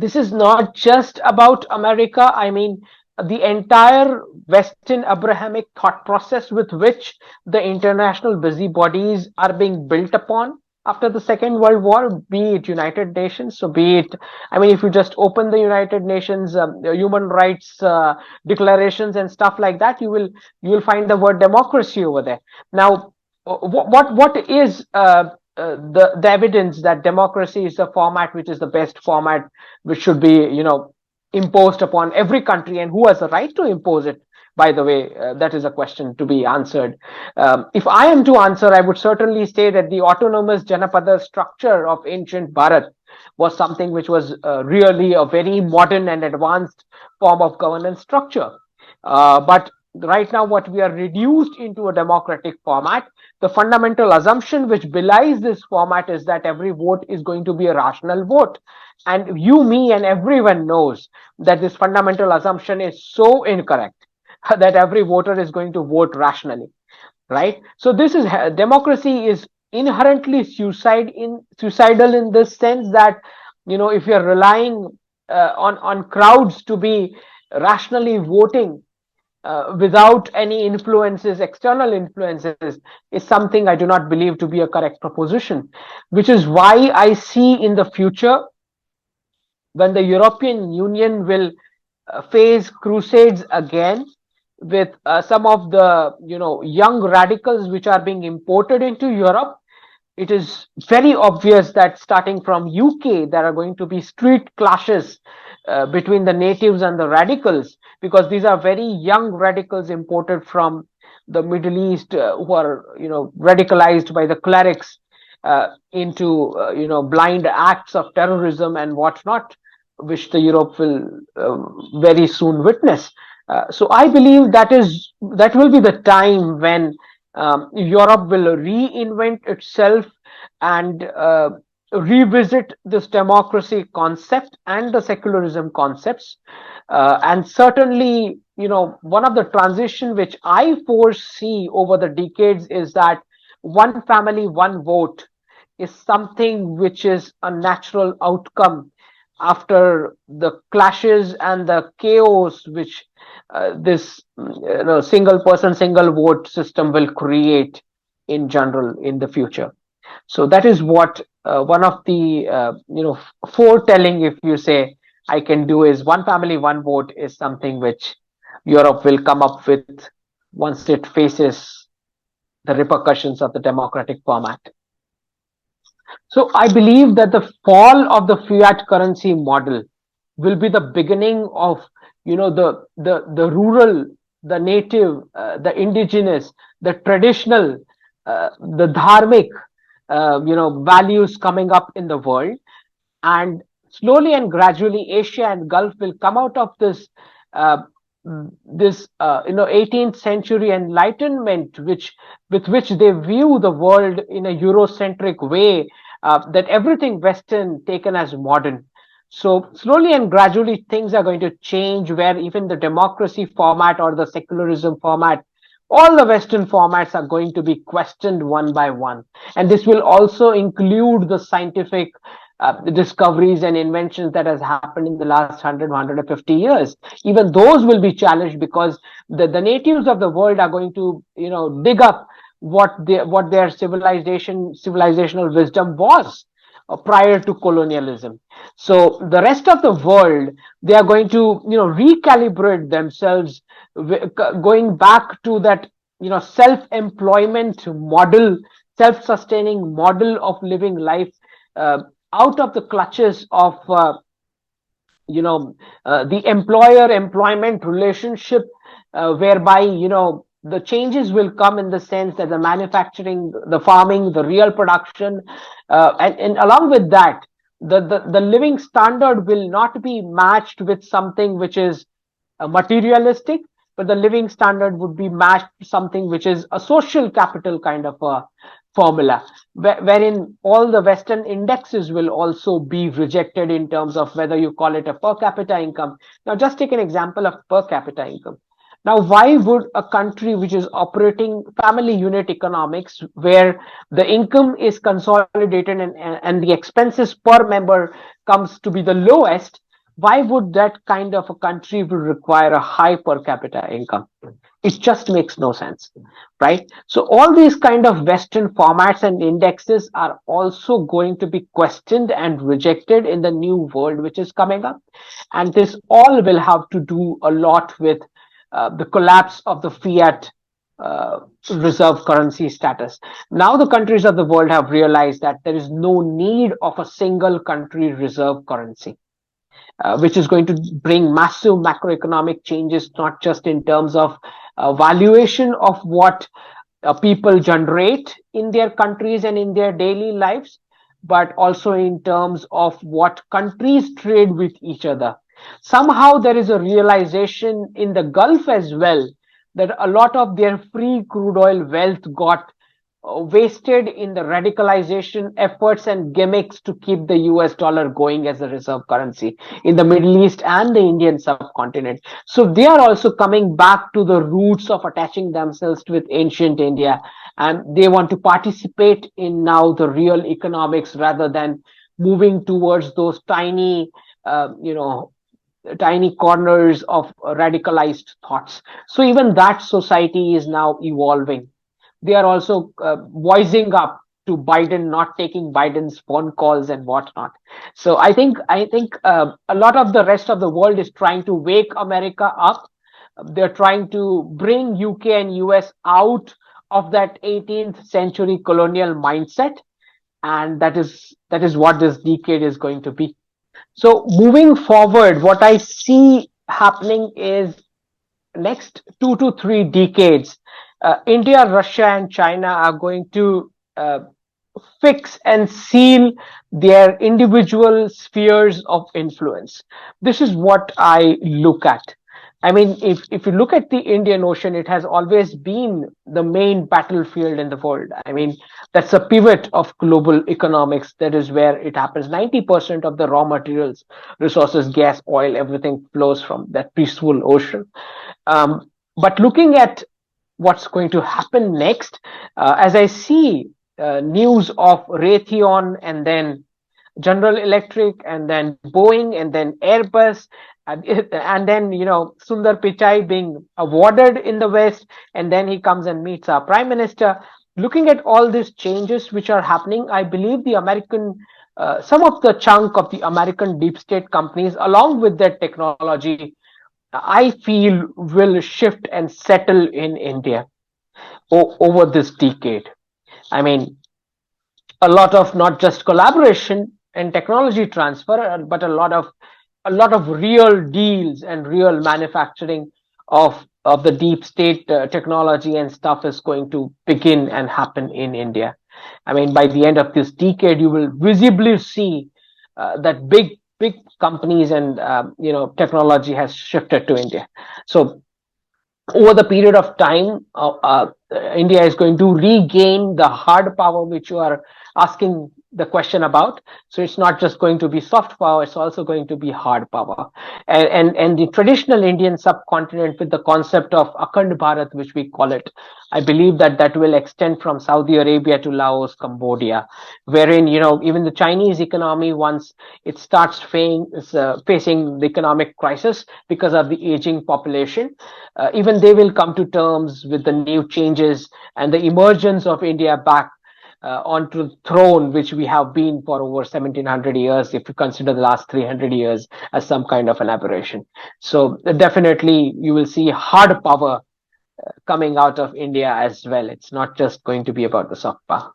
this is not just about America. I mean, the entire Western Abrahamic thought process with which the international busybodies are being built upon after the Second World War, be it United Nations, so be it, I mean, if you just open the United Nations human rights declarations and stuff like that, you will find the word democracy over there. Now, what is the evidence that democracy is the format which is the best format, which should be, imposed upon every country, and who has the right to impose it? By the way, that is a question to be answered. If I am to answer, I would certainly say that the autonomous Janapada structure of ancient Bharat was something which was really a very modern and advanced form of governance structure. But right now, what we are reduced into a democratic format, the fundamental assumption which belies this format is that every vote is going to be a rational vote. And you, me, and everyone knows that this fundamental assumption is so incorrect that every voter is going to vote rationally, right? So this is democracy is inherently suicidal in this sense that, if you're relying on crowds to be rationally voting without any influences, external influences, is something I do not believe to be a correct proposition, which is why I see in the future when the European Union will face crusades again with some of the young radicals which are being imported into Europe. It is very obvious that starting from UK, there are going to be street clashes between the natives and the radicals, because these are very young radicals imported from the Middle East who are radicalized by the clerics into blind acts of terrorism and whatnot, which the Europe will very soon witness. So I believe that will be the time when Europe will reinvent itself and revisit this democracy concept and the secularism concepts. And certainly, one of the transition which I foresee over the decades is that one family, one vote is something which is a natural outcome after the clashes and the chaos which this single person, single vote system will create in general in the future. So that is what one of the foretelling, if you say, I can do is one family, one vote is something which Europe will come up with once it faces the repercussions of the democratic format. So I believe that the fall of the fiat currency model will be the beginning of the rural, the native, the indigenous, the traditional, the dharmic values coming up in the world, and slowly and gradually Asia and Gulf will come out of this 18th century enlightenment, with which they view the world in a Eurocentric way, that everything Western taken as modern. So slowly and gradually things are going to change, where even the democracy format or the secularism format, all the Western formats are going to be questioned one by one. And this will also include the scientific discoveries and inventions that has happened in the last 150 years. Even those will be challenged, because the natives of the world are going to dig up what their civilizational wisdom was prior to colonialism. So the rest of the world, they are going to recalibrate themselves, going back to that self-employment model, self-sustaining model of living life, out of the clutches of the employer-employment relationship, whereby the changes will come in the sense that the manufacturing, the farming, the real production, and along with that, the living standard will not be matched with something which is materialistic, but the living standard would be matched to something which is a social capital kind of a formula, wherein all the Western indexes will also be rejected in terms of whether you call it a per capita income. Now, just take an example of per capita income. Now, why would a country which is operating family unit economics, where the income is consolidated and the expenses per member comes to be the lowest, why would that kind of a country will require a high per capita income? It just makes no sense, right? So all these kind of Western formats and indexes are also going to be questioned and rejected in the new world which is coming up. And this all will have to do a lot with the collapse of the fiat uh, reserve currency status. Now the countries of the world have realized that there is no need of a single country reserve currency, which is going to bring massive macroeconomic changes, not just in terms of valuation of what people generate in their countries and in their daily lives, but also in terms of what countries trade with each other. Somehow there is a realization in the Gulf as well that a lot of their free crude oil wealth got wasted in the radicalization efforts and gimmicks to keep the US dollar going as a reserve currency in the Middle East and the Indian subcontinent. So they are also coming back to the roots of attaching themselves with ancient India, and they want to participate in now the real economics rather than moving towards those tiny, tiny corners of radicalized thoughts. So even that society is now evolving. They are also voicing up to Biden, not taking Biden's phone calls and whatnot. So I think a lot of the rest of the world is trying to wake America up. They're trying to bring UK and US out of that 18th century colonial mindset, and that is what this decade is going to be. So moving forward, what I see happening is next 2 to 3 decades, India, Russia, and China are going to fix and seal their individual spheres of influence. This is what I look at. I mean, if you look at the Indian Ocean, it has always been the main battlefield in the world. I mean, that's a pivot of global economics. That is where it happens. 90% of the raw materials, resources, gas, oil, everything flows from that peaceful ocean. But looking at what's going to happen next, as I see news of Raytheon and then General Electric and then Boeing and then Airbus and then Sundar Pichai being awarded in the West, and then he comes and meets our Prime Minister. Looking at all these changes which are happening, I believe the American some of the chunk of the American deep state companies, along with their technology, I feel will shift and settle in India over this decade. I mean, a lot of not just collaboration and technology transfer, but a lot of real deals and real manufacturing of the deep state technology and stuff is going to begin and happen in India. I mean, by the end of this decade, you will visibly see that big companies and technology has shifted to India. So over the period of time, India is going to regain the hard power which you are asking the question about. So it's not just going to be soft power; it's also going to be hard power. And the traditional Indian subcontinent, with the concept of Akhand Bharat, which we call it, I believe that will extend from Saudi Arabia to Laos, Cambodia, wherein even the Chinese economy, once it starts facing the economic crisis because of the aging population, even they will come to terms with the new changes and the emergence of India back onto the throne, which we have been for over 1700 years, if you consider the last 300 years as some kind of an aberration. So definitely you will see hard power coming out of India as well. It's not just going to be about the soft power.